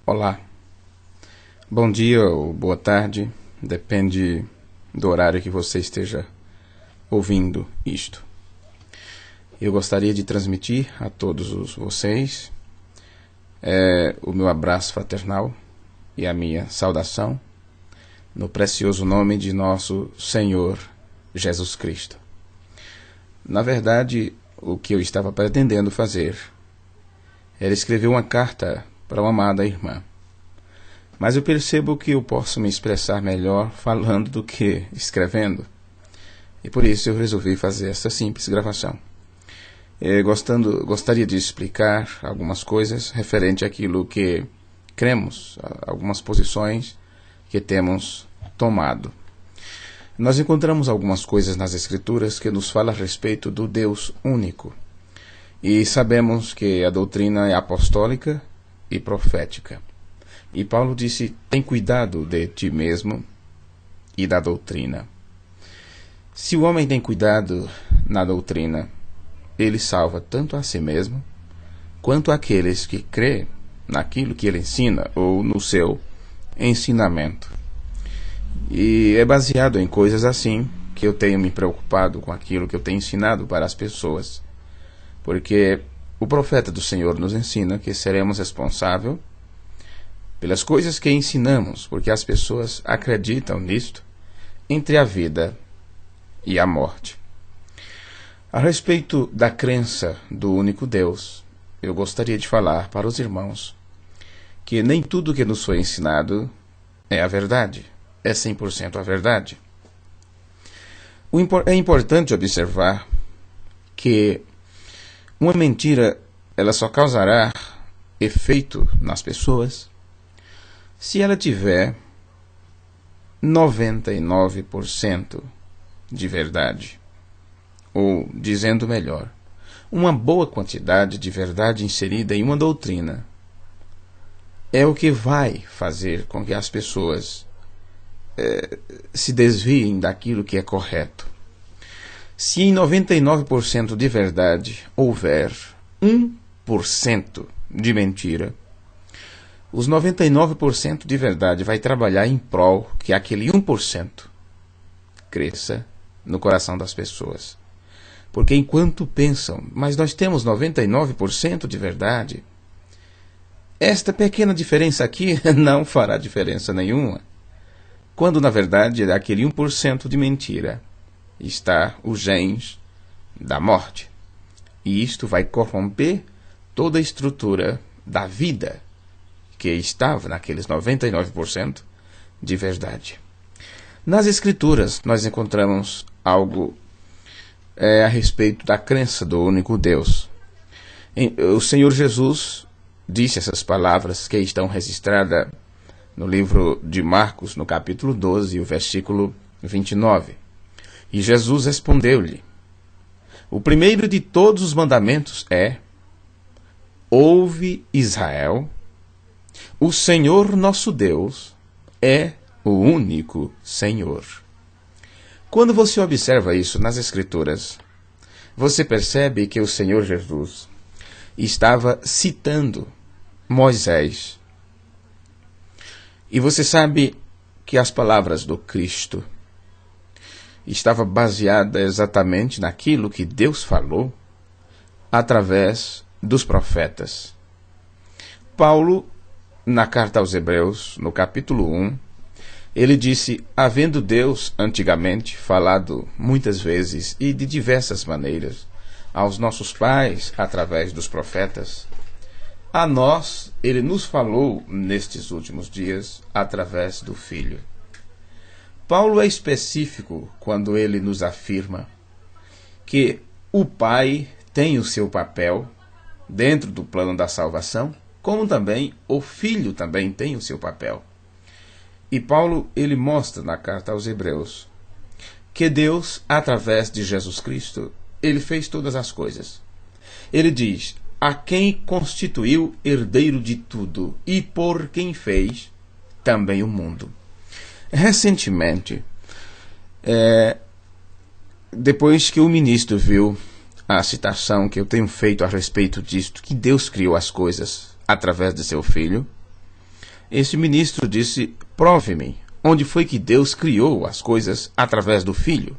Olá, bom dia ou boa tarde, depende do horário que você esteja ouvindo isto. Eu gostaria de transmitir a todos vocês o meu abraço fraternal e a minha saudação no precioso nome de nosso Senhor Jesus Cristo. Na verdade, o que eu estava pretendendo fazer era escrever uma carta para uma amada irmã. Mas eu percebo que eu posso me expressar melhor falando do que escrevendo. E por isso eu resolvi fazer essa simples gravação. Gostaria de explicar algumas coisas referente àquilo que cremos, algumas posições que temos tomado. Nós encontramos algumas coisas nas Escrituras que nos falam a respeito do Deus único. E sabemos que a doutrina é apostólica e profética. E Paulo disse: tem cuidado de ti mesmo e da doutrina. Se o homem tem cuidado na doutrina, ele salva tanto a si mesmo, quanto aqueles que crêem naquilo que ele ensina ou no seu ensinamento. E é baseado em coisas assim que eu tenho me preocupado com aquilo que eu tenho ensinado para as pessoas. Porque o profeta do Senhor nos ensina que seremos responsáveis pelas coisas que ensinamos, porque as pessoas acreditam nisto, entre a vida e a morte. A respeito da crença do único Deus, eu gostaria de falar para os irmãos que nem tudo que nos foi ensinado é a verdade, é 100% a verdade. É importante observar que uma mentira ela só causará efeito nas pessoas se ela tiver 99% de verdade. Ou, dizendo melhor, uma boa quantidade de verdade inserida em uma doutrina é o que vai fazer com que as pessoas se desviem daquilo que é correto. Se em 99% de verdade houver 1% de mentira, os 99% de verdade vai trabalhar em prol que aquele 1% cresça no coração das pessoas. Porque enquanto pensam, mas nós temos 99% de verdade, esta pequena diferença aqui não fará diferença nenhuma. Quando na verdade aquele 1% de mentira está os genes da morte. E isto vai corromper toda a estrutura da vida que estava naqueles 99% de verdade. Nas Escrituras nós encontramos algo a respeito da crença do único Deus. O Senhor Jesus disse essas palavras que estão registradas no livro de Marcos, no capítulo 12, o versículo 29. E Jesus respondeu-lhe: o primeiro de todos os mandamentos é: ouve, Israel, o Senhor nosso Deus é o único Senhor. Quando você observa isso nas Escrituras, você percebe que o Senhor Jesus estava citando Moisés. E você sabe que as palavras do Cristo estava baseada exatamente naquilo que Deus falou através dos profetas. Paulo, na carta aos Hebreus, no capítulo 1, ele disse: havendo Deus antigamente falado muitas vezes e de diversas maneiras aos nossos pais através dos profetas, a nós ele nos falou nestes últimos dias através do Filho. Paulo é específico quando ele nos afirma que o Pai tem o seu papel dentro do plano da salvação, como também o Filho também tem o seu papel. E Paulo ele mostra na carta aos Hebreus que Deus, através de Jesus Cristo, ele fez todas as coisas. Ele diz: a quem constituiu herdeiro de tudo e por quem fez também o mundo. Recentemente, depois que o ministro viu a citação que eu tenho feito a respeito disto, que Deus criou as coisas através de seu Filho, Este ministro disse: prove-me onde foi que Deus criou as coisas através do Filho.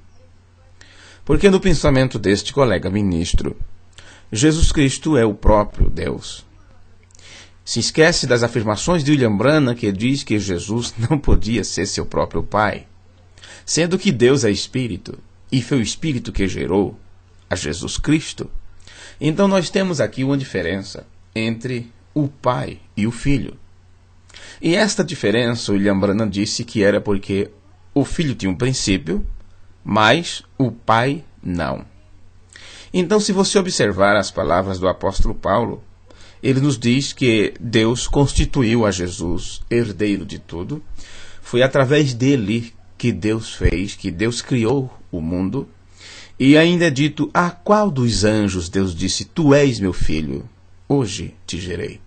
Porque no pensamento deste colega ministro, Jesus Cristo é o próprio Deus. Se esquece das afirmações de William Branham, que diz que Jesus não podia ser seu próprio Pai, sendo que Deus é Espírito, e foi o Espírito que gerou a Jesus Cristo. Então nós temos aqui uma diferença entre o Pai e o Filho. E esta diferença, William Branham disse que era porque o Filho tinha um princípio, mas o Pai não. Então, se você observar as palavras do apóstolo Paulo, ele nos diz que Deus constituiu a Jesus herdeiro de tudo. Foi através dele que Deus fez, que Deus criou o mundo. E ainda é dito: a qual dos anjos Deus disse: tu és meu filho, hoje te gerei.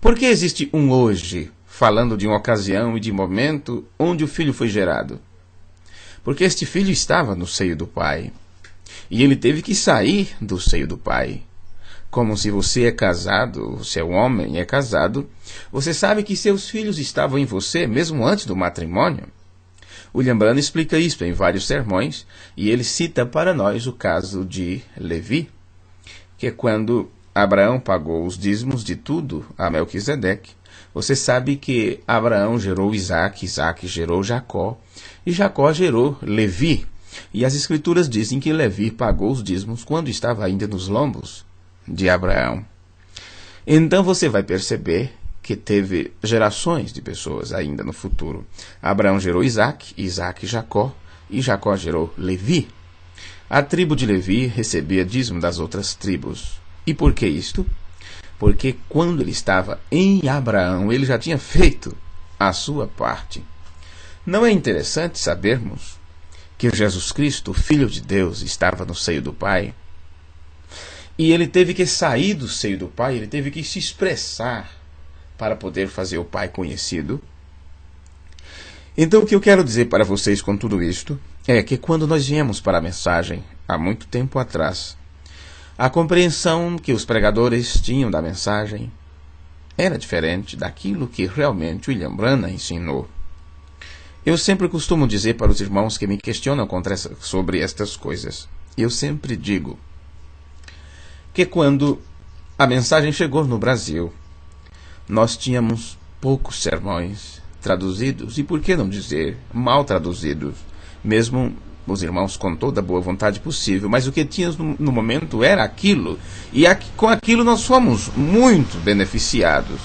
Por que existe um hoje, falando de uma ocasião e de momento onde o filho foi gerado? Porque este filho estava no seio do Pai. E ele teve que sair do seio do Pai. Como se você é casado, você é um homem e é casado, você sabe que seus filhos estavam em você mesmo antes do matrimônio. William Branham explica isso em vários sermões, e ele cita para nós o caso de Levi, que é quando Abraão pagou os dízimos de tudo a Melquisedeque. Você sabe que Abraão gerou Isaac, Isaac gerou Jacó, e Jacó gerou Levi. E as escrituras dizem que Levi pagou os dízimos quando estava ainda nos lombos de Abraão. Então você vai perceber que teve gerações de pessoas ainda no futuro. Abraão gerou Isaac, Isaac Jacó, e Jacó gerou Levi. A tribo de Levi recebia dízimo das outras tribos. E por que isto? Porque quando ele estava em Abraão, ele já tinha feito a sua parte. Não é interessante sabermos que Jesus Cristo, o Filho de Deus, estava no seio do Pai? E ele teve que sair do seio do Pai, ele teve que se expressar para poder fazer o Pai conhecido. Então o que eu quero dizer para vocês com tudo isto é que quando nós viemos para a mensagem, há muito tempo atrás, a compreensão que os pregadores tinham da mensagem era diferente daquilo que realmente William Branham ensinou. Eu sempre costumo dizer para os irmãos que me questionam sobre estas coisas, eu sempre digo que quando a mensagem chegou no Brasil, nós tínhamos poucos sermões traduzidos, e por que não dizer mal traduzidos, mesmo os irmãos com toda a boa vontade possível, mas o que tínhamos no momento era aquilo, e com aquilo nós fomos muito beneficiados.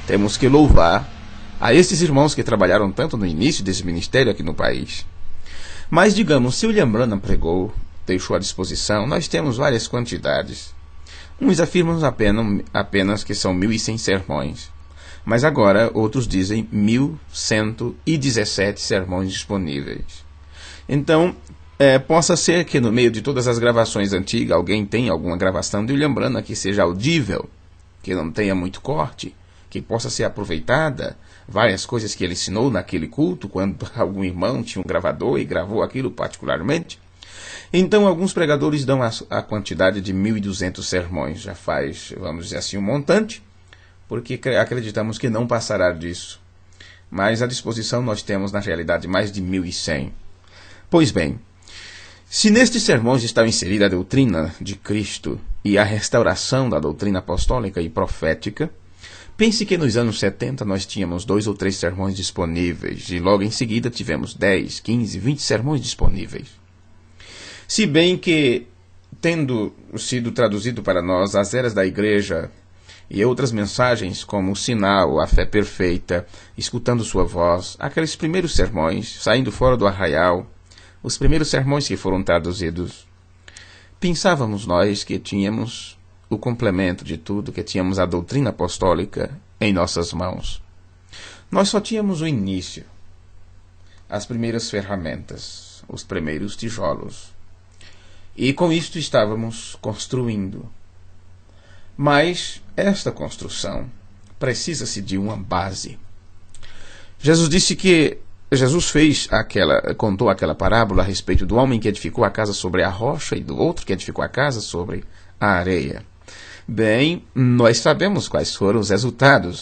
Temos que louvar a esses irmãos que trabalharam tanto no início desse ministério aqui no país. Mas digamos, se William Branham pregou, deixou à disposição, nós temos várias quantidades. Uns afirmam apenas que são 1.100 sermões, mas agora outros dizem 1.117 sermões disponíveis. Então, possa ser que no meio de todas as gravações antigas alguém tenha alguma gravação de William Branham que seja audível, que não tenha muito corte, que possa ser aproveitada, várias coisas que ele ensinou naquele culto, quando algum irmão tinha um gravador e gravou aquilo particularmente. Então, alguns pregadores dão a quantidade de 1.200 sermões. Já faz, vamos dizer assim, um montante, porque acreditamos que não passará disso. Mas à disposição nós temos, na realidade, mais de 1.100. Pois bem, se nestes sermões está inserida a doutrina de Cristo e a restauração da doutrina apostólica e profética, pense que nos anos 70 nós tínhamos 2 ou 3 sermões disponíveis, e logo em seguida tivemos 10, 15, 20 sermões disponíveis. Se bem que, tendo sido traduzido para nós as eras da igreja e outras mensagens como o sinal, a fé perfeita, escutando sua voz, aqueles primeiros sermões, saindo fora do arraial, os primeiros sermões que foram traduzidos, pensávamos nós que tínhamos o complemento de tudo, que tínhamos a doutrina apostólica em nossas mãos. Nós só tínhamos o início, as primeiras ferramentas, os primeiros tijolos. E com isto estávamos construindo. Mas esta construção precisa-se de uma base. Jesus contou aquela parábola a respeito do homem que edificou a casa sobre a rocha e do outro que edificou a casa sobre a areia. Bem, nós sabemos quais foram os resultados